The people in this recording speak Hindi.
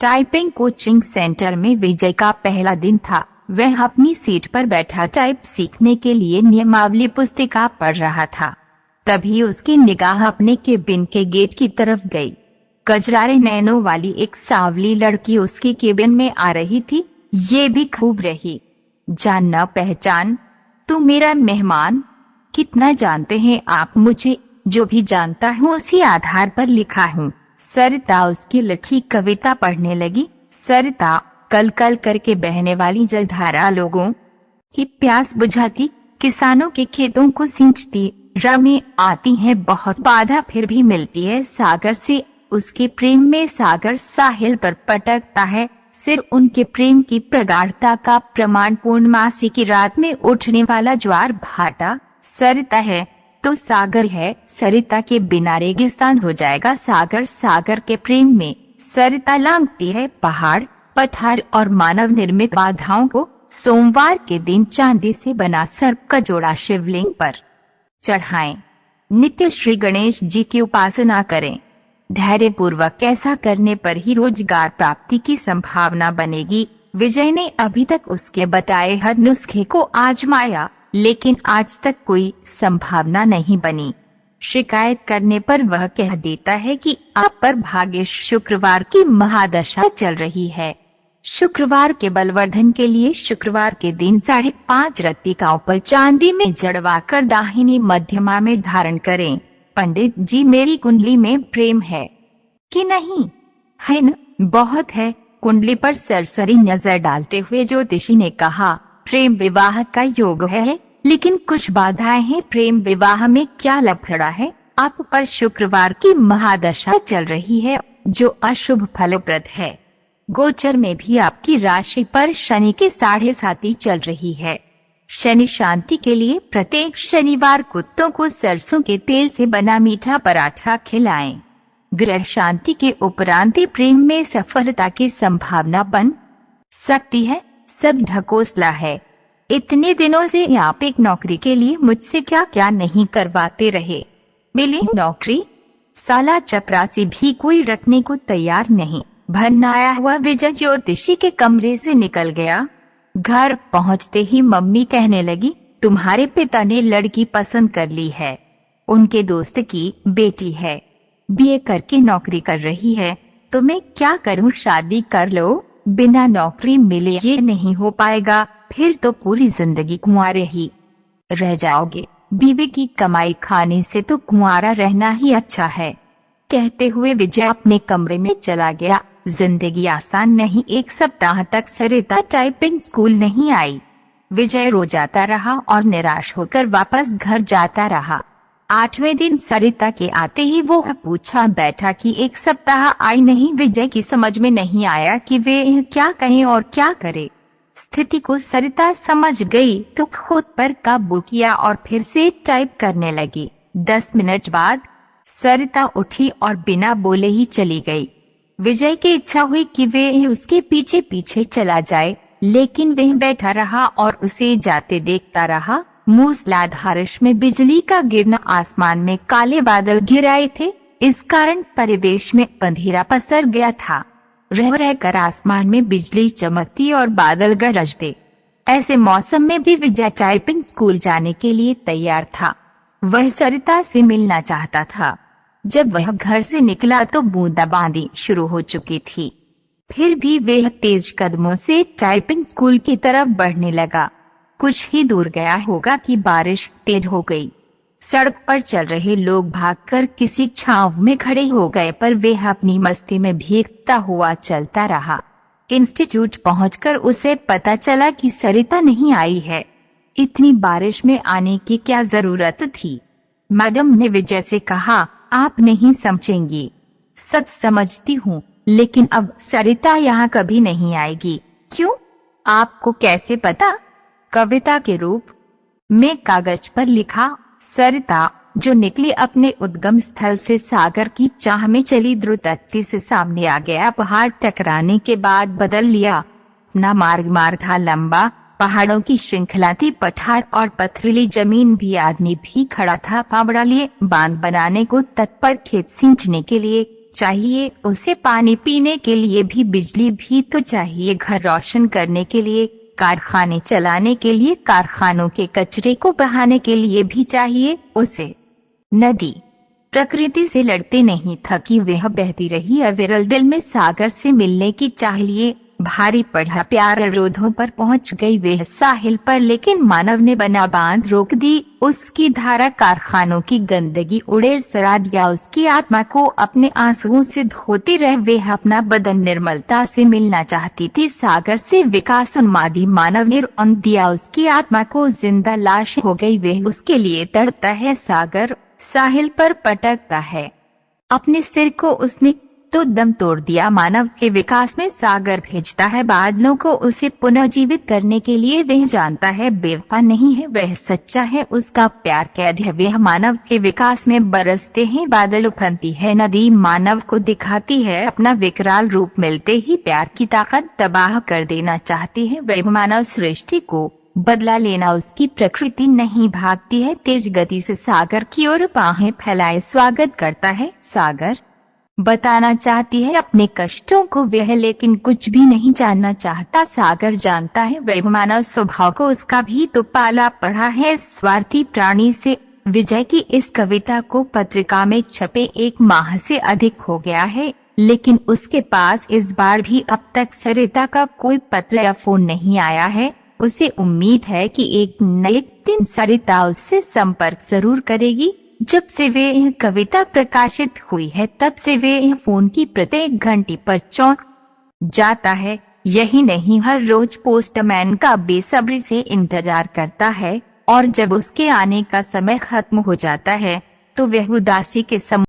टाइपिंग कोचिंग सेंटर में विजय का पहला दिन था। वह अपनी सीट पर बैठा टाइप सीखने के लिए नियमावली पुस्तिका पढ़ रहा था। तभी उसकी निगाह अपने केबिन के गेट की तरफ गई। कजरारे नैनों वाली एक सांवली लड़की उसकी केबिन में आ रही थी। ये भी खूब रही। जान न पहचान, तू मेरा मेहमान। कितना जानते हैं आप मुझे? जो भी जानता हूँ उसी आधार पर लिखा हूँ। सरिता उसकी लिखी कविता पढ़ने लगी। सरिता कल कल करके बहने वाली जलधारा लोगों की प्यास बुझाती, किसानों के खेतों को सींचती। रमें आती है बहुत बाधा फिर भी मिलती है सागर से। उसके प्रेम में सागर साहिल पर पटकता है। सिर उनके प्रेम की प्रगाढ़ता का प्रमाण पूर्णमासी की रात में उठने वाला ज्वार भाटा। सरिता है तो सागर है। सरिता के बिना रेगिस्तान हो जाएगा सागर। सागर के प्रेम में सरिता लांघती है पहाड़, पठार और मानव निर्मित बाधाओं को। सोमवार के दिन चांदी से बना सर्प का जोड़ा शिवलिंग पर चढ़ाएं। नित्य श्री गणेश जी की उपासना करें। धैर्य पूर्वक ऐसा करने पर ही रोजगार प्राप्ति की संभावना बनेगी। विजय ने अभी तक उसके बताए हर नुस्खे को आजमाया, लेकिन आज तक कोई संभावना नहीं बनी। शिकायत करने पर वह कह देता है कि आप पर भाग्य शुक्रवार की महादशा चल रही है। शुक्रवार के बलवर्धन के लिए शुक्रवार के दिन 5:30 रत्तिकाओं पर चांदी में जड़वाकर दाहिनी मध्यमा में धारण करें। पंडित जी, मेरी कुंडली में प्रेम है कि नहीं? है न? बहुत है। कुंडली पर सरसरी नजर डालते हुए ज्योतिषी ने कहा, प्रेम विवाह का योग है, लेकिन कुछ बाधाएं हैं। प्रेम विवाह में क्या लफड़ा है? आप पर शुक्रवार की महादशा चल रही है जो अशुभ फलप्रद है। गोचर में भी आपकी राशि पर शनि के 7.5 चल रही है। शनि शांति के लिए प्रत्येक शनिवार कुत्तों को सरसों के तेल से बना मीठा पराठा खिलाएं। ग्रह शांति के उपरांत प्रेम में सफलता की संभावना बन सकती है। सब ढकोसला है। इतने दिनों से आप एक नौकरी के लिए मुझसे क्या क्या नहीं करवाते रहे। मिली नौकरी? साला चपरासी भी कोई रखने को तैयार नहीं। भरनाया हुआ विजय ज्योतिषी के कमरे से निकल गया। घर पहुंचते ही मम्मी कहने लगी, तुम्हारे पिता ने लड़की पसंद कर ली है। उनके दोस्त की बेटी है, बीए करके नौकरी कर रही है। तो मैं क्या करूं? शादी कर लो। बिना नौकरी मिले ये नहीं हो पाएगा। फिर तो पूरी जिंदगी कुंवारे ही रह जाओगे। बीवी की कमाई खाने से तो कुंवारा रहना ही अच्छा है। कहते हुए विजय अपने कमरे में चला गया। जिंदगी आसान नहीं। 1 सप्ताह तक सरिता टाइपिंग स्कूल नहीं आई। विजय रो जाता रहा और निराश होकर वापस घर जाता रहा। 8वें दिन सरिता के आते ही वो पूछा बैठा कि 1 सप्ताह आई नहीं। विजय की समझ में नहीं आया कि वे क्या कहें और क्या करे। स्थिति को सरिता समझ गई तो खुद पर काबू किया और फिर से टाइप करने लगी। 10 मिनट बाद सरिता उठी और बिना बोले ही चली गई। विजय की इच्छा हुई कि वे उसके पीछे पीछे चला जाए, लेकिन वह बैठा रहा और उसे जाते देखता रहा। मूसलाधार में बिजली का गिरना, आसमान में काले बादल घिर आए थे। इस कारण परिवेश में अंधेरा पसर गया था। रह रहकर आसमान में बिजली चमकती और बादल गरजते। ऐसे मौसम में भी विजय टाइपिंग स्कूल जाने के लिए तैयार था। वह सरिता से मिलना चाहता था। जब वह घर से निकला तो बूंदाबांदी शुरू हो चुकी थी। फिर भी वह तेज कदमों से टाइपिंग स्कूल की तरफ बढ़ने लगा। कुछ ही दूर गया होगा कि बारिश तेज हो गई। सड़क पर चल रहे लोग भागकर किसी छांव में खड़े हो गए, पर वह अपनी मस्ती में भीगता हुआ चलता रहा। इंस्टीट्यूट पहुंचकर उसे पता चला कि सरिता नहीं आई है। इतनी बारिश में आने की क्या जरूरत थी? मैडम ने विजय से कहा, आप नहीं समझेंगी। सब समझती हूँ, लेकिन अब सरिता यहाँ कभी नहीं आएगी। क्यों? आपको कैसे पता? कविता के रूप में कागज पर लिखा। सरिता जो निकली अपने उद्गम स्थल से सागर की चाह में चली, द्रुत गति से सामने आ गया। पहाड़ टकराने के बाद बदल लिया अपना मार्ग था लंबा। पहाड़ों की श्रृंखला थी, पठार और पथरीली जमीन भी। आदमी भी खड़ा था फावड़ा लिए, बांध बनाने को तत्पर, खेत सींचने के लिए चाहिए, उसे पानी पीने के लिए भी बिजली भी तो चाहिए, घर रोशन करने के लिए, कारखाने चलाने के लिए, कारखानों के कचरे को बहाने के लिए भी चाहिए उसे। नदी प्रकृति से लड़ते नहीं थकी, वह बहती रही अविरल, दिल में सागर से मिलने की चाह लिए भारी पड़ा प्यार अवरोधों पर पहुंच गई वह साहिल पर, लेकिन मानव ने बना बांध रोक दी उसकी धारा, कारखानों की गंदगी उड़ेल सरा दिया उसकी आत्मा को, अपने आंसुओं से धोती रह वह अपना बदन निर्मलता से मिलना चाहती थी सागर से, विकास उन्मादी मानव ने रौंद दिया उसकी आत्मा को, जिंदा लाश हो गई वह, उसके लिए तड़पता है सागर, साहिल पर पटकता है अपने सिर को उसने तो दम तोड़ दिया, मानव के विकास में सागर भेजता है बादलों को उसे पुनर्जीवित करने के लिए, वह जानता है बेवफा नहीं है वह सच्चा है, उसका प्यार कैद है वह, मानव के विकास में बरसते हैं बादल, उफनती है नदी, मानव को दिखाती है अपना विकराल रूप, मिलते ही प्यार की ताकत तबाह कर देना चाहती है वह, मानव सृष्टि को बदला लेना उसकी प्रकृति नहीं, भागती है तेज गति से सागर की ओर, बाहें फैलाए स्वागत करता है सागर, बताना चाहती है अपने कष्टों को वह, लेकिन कुछ भी नहीं जानना चाहता सागर, जानता है वह मानव स्वभाव को, उसका भी तो पाला पड़ा है स्वार्थी प्राणी से। विजय की इस कविता को पत्रिका में छपे 1 माह से अधिक हो गया है, लेकिन उसके पास इस बार भी अब तक सरिता का कोई पत्र या फोन नहीं आया है, उसे उम्मीद है कि एक नए दिन सरिता उससे संपर्क जरूर करेगी। जब से वे यह कविता प्रकाशित हुई है तब से वे यह फोन की प्रत्येक घंटी पर चौंक जाता है, यही नहीं हर रोज पोस्टमैन का बेसब्री से इंतजार करता है, और जब उसके आने का समय खत्म हो जाता है तो वह उदासी के